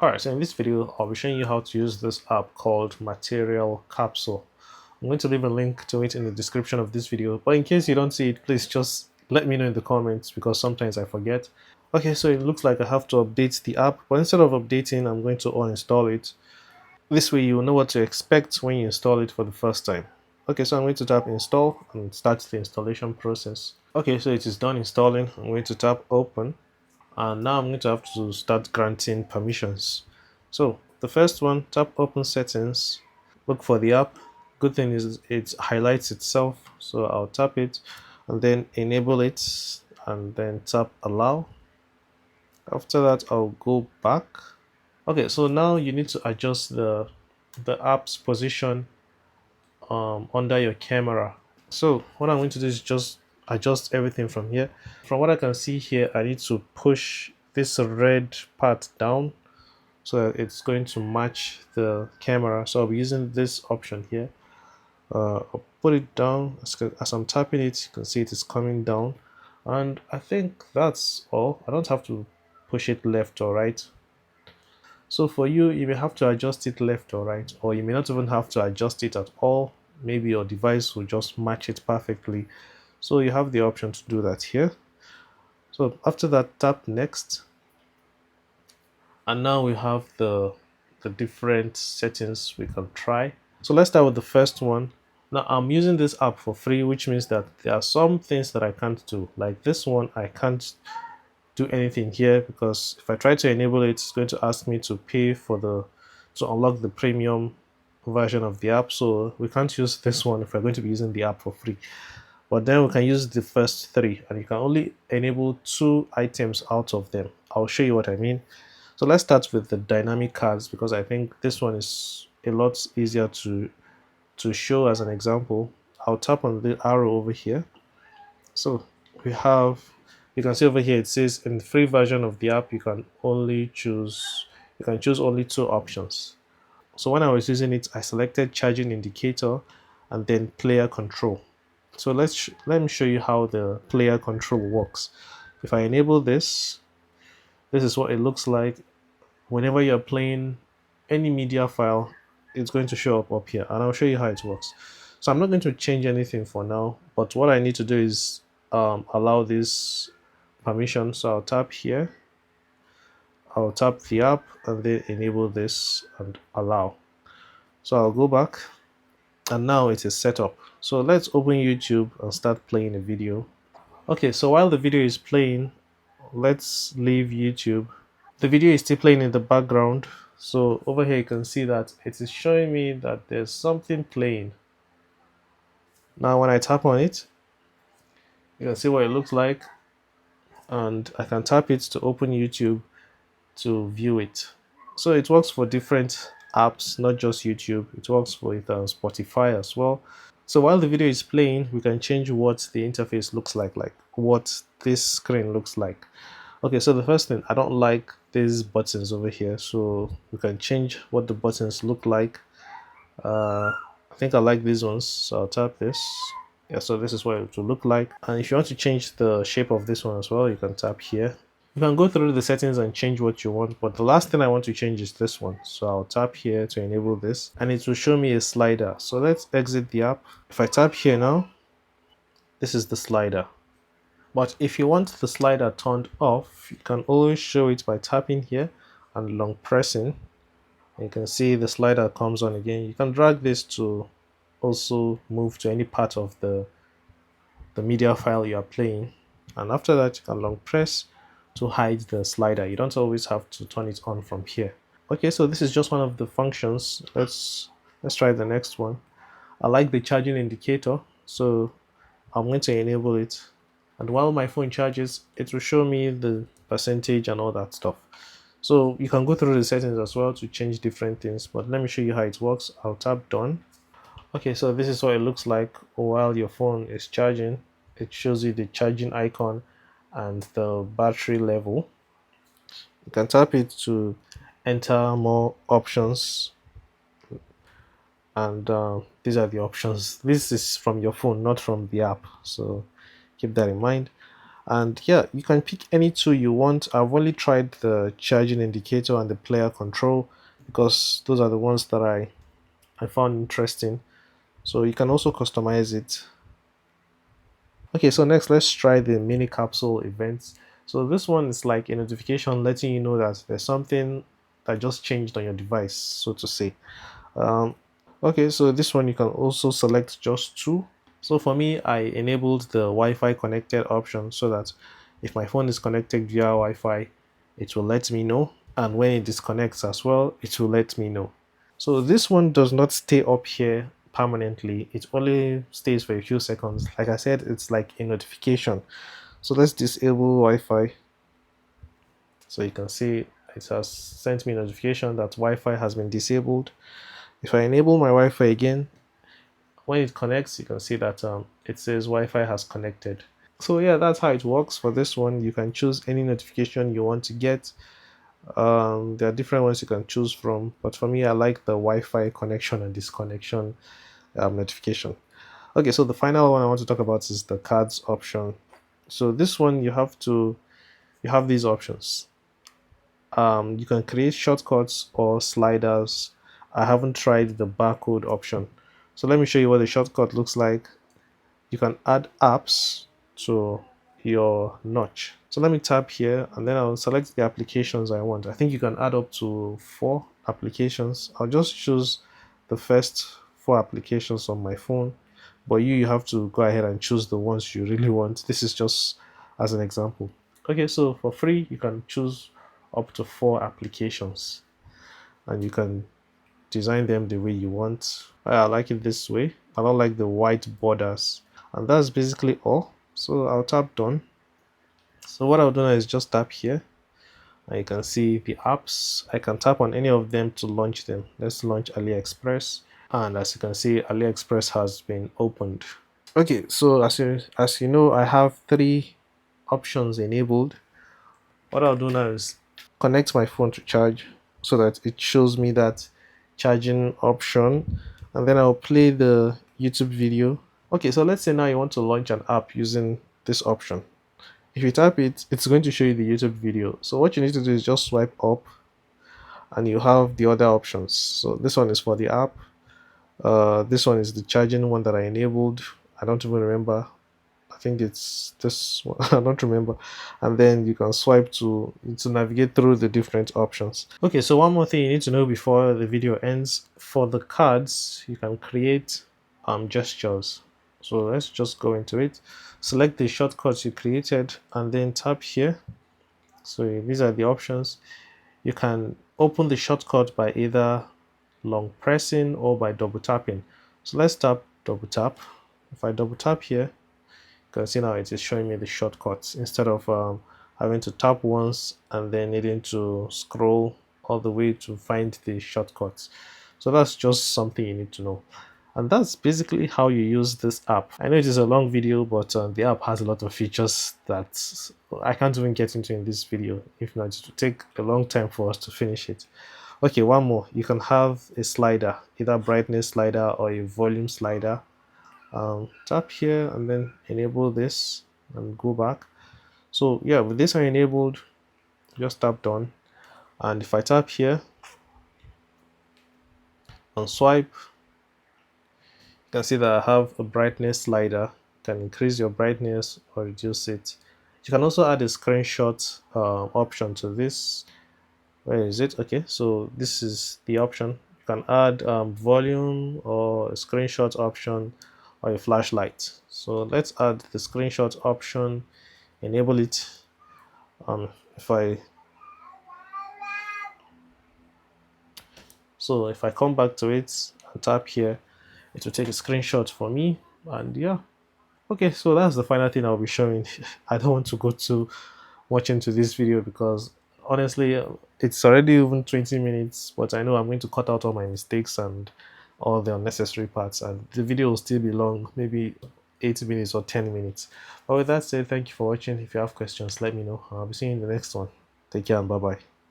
Alright, so in this video, I'll be showing you how to use this app called Material Capsule. I'm going to leave a link to it in the description of this video, but in case you don't see it, please just let me know in the comments because sometimes I forget. Okay, so it looks like I have to update the app, but instead of updating, I'm going to uninstall it. This way you'll know what to expect when you install it for the first time. Okay, so I'm going to tap install and start the installation process. Okay, so it is done installing. I'm going to tap open. And now I'm going to have to start granting permissions. So the first one, tap open settings, look for the app. Good thing is it highlights itself, so I'll tap it and then enable it and then tap allow. After that, I'll go back. Okay, so now you need to adjust the app's position under your camera. So what I'm going to do is just adjust everything from here. From what I can see here, I need to push this red part down so that it's going to match the camera. So I'll be using this option here. I'll put it down. As I'm tapping it, you can see it is coming down. And I think that's all. I don't have to push it left or right. So for you, you may have to adjust it left or right, or you may not even have to adjust it at all. Maybe your device will just match it perfectly. So you have the option to do that here. So after that, tap next. And now we have the different settings we can try. So let's start with the first one. Now I'm using this app for free, which means that there are some things that I can't do. Like this one, I can't do anything here because if I try to enable it, it's going to ask me to pay for to unlock the premium version of the app. So we can't use this one if we're going to be using the app for free. But then we can use the first three, and you can only enable 2 items out of them. I'll show you what I mean. So let's start with the dynamic cards because I think this one is a lot easier to show as an example. I'll tap on the arrow over here. So we have, you can see over here it says in the free version of the app you can choose only 2 options. So when I was using it, I selected charging indicator and then player control. So let me show you how the player control works. If I enable this, this is what it looks like. Whenever you're playing any media file, it's going to show up here, and I'll show you how it works. So I'm not going to change anything for now, but what I need to do is allow this permission. So I'll tap here, I'll tap the app and then enable this and allow. So I'll go back and now it is set up. So let's open YouTube and start playing a video. Okay, so while the video is playing, let's leave YouTube. The video is still playing in the background. So over here you can see that it is showing me that there's something playing. Now when I tap on it, you can see what it looks like, and I can tap it to open YouTube to view it. So it works for different apps, not just YouTube. It works with Spotify as well. So while the video is playing, we can change what the interface looks like what this screen looks like. Okay, so the first thing, I don't like these buttons over here, so we can change what the buttons look like. I think I like these ones, so I'll tap this. Yeah, so this is what it will look like. And if you want to change the shape of this one as well, you can tap here. You can go through the settings and change what you want, but the last thing I want to change is this one. So I'll tap here to enable this, and it will show me a slider. So let's exit the app. If I tap here now, this is the slider. But if you want the slider turned off, you can always show it by tapping here and long pressing. You can see the slider comes on again. You can drag this to also move to any part of the media file you are playing. And after that, you can long press to hide the slider. You don't always have to turn it on from here. Okay, so this is just one of the functions. Let's try the next one. I like the charging indicator, so I'm going to enable it. And while my phone charges, it will show me the percentage and all that stuff. So you can go through the settings as well to change different things, but let me show you how it works. I'll tap done. Okay, so this is what it looks like while your phone is charging. It shows you the charging icon and the battery level. You can tap it to enter more options, and these are the options. This is from your phone, not from the app, so keep that in mind. And yeah, you can pick any two you want. I've only tried the charging indicator and the player control because those are the ones that I found interesting. So you can also customize it. Okay, so next let's try the mini capsule events. So this one is like a notification letting you know that there's something that just changed on your device, so to say. Um, okay, so this one you can also select just two. So for me, I enabled the Wi-Fi connected option so that if my phone is connected via Wi-Fi, it will let me know. And when it disconnects as well, it will let me know. So this one does not stay up here permanently. It only stays for a few seconds. Like I said, it's like a notification. So let's disable Wi-Fi. So you can see it has sent me a notification that Wi-Fi has been disabled. If I enable my Wi-Fi again, when it connects, you can see that it says Wi-Fi has connected. So yeah, that's how it works for this one. You can choose any notification you want to get. There are different ones you can choose from, but for me, I like the Wi-Fi connection and disconnection notification. Okay, so the final one I want to talk about is the cards option. So this one you have these options. You can create shortcuts or sliders. I haven't tried the barcode option. So let me show you what the shortcut looks like. You can add apps to your notch. So let me tap here and then I'll select the applications I want. I think you can add up to 4 applications. I'll just choose the first 4 applications on my phone, but you have to go ahead and choose the ones you really want. This is just as an example. Okay, so for free you can choose up to 4 applications and you can design them the way you want. I like it this way. I don't like the white borders. And that's basically all. So I'll tap done. So what I'll do now is just tap here and you can see the apps. I can tap on any of them to launch them. Let's launch AliExpress, and as you can see, AliExpress has been opened. Okay, so as you know, I have 3 options enabled. What I'll do now is connect my phone to charge so that it shows me that charging option, and then I'll play the YouTube video. Okay, so let's say now you want to launch an app using this option. If you tap it, it's going to show you the YouTube video. So what you need to do is just swipe up and you have the other options. So this one is for the app. This one is the charging one that I enabled. I don't even remember. I think it's this one. I don't remember. And then you can swipe to navigate through the different options. Okay, so one more thing you need to know before the video ends. For the cards, you can create gestures. So let's just go into it. Select the shortcuts you created and then tap here. So these are the options. You can open the shortcut by either long pressing or by double tapping. So let's tap double tap. If I double tap here, you can see now it is showing me the shortcuts instead of having to tap once and then needing to scroll all the way to find the shortcuts. So that's just something you need to know. And that's basically how you use this app. I know it is a long video, but the app has a lot of features that I can't even get into in this video. If not, it will take a long time for us to finish it. Okay, one more. You can have a slider, either brightness slider or a volume slider. Tap here and then enable this and go back. So yeah, with this one enabled, just tap done. And if I tap here and swipe, you can see that I have a brightness slider. You can increase your brightness or reduce it. You can also add a screenshot option to this. Where is it? Okay, so this is the option. You can add volume or a screenshot option or a flashlight. So let's add the screenshot option, enable it. If I come back to it and tap here, it will take a screenshot for me. And yeah, okay, so that's the final thing I'll be showing. I don't want to go too much into this video because honestly it's already even 20 minutes, but I know I'm going to cut out all my mistakes and all the unnecessary parts, and the video will still be long, maybe 8 minutes or 10 minutes. But with that said, thank you for watching. If you have questions, let me know. I'll be seeing you in the next one. Take care and bye bye.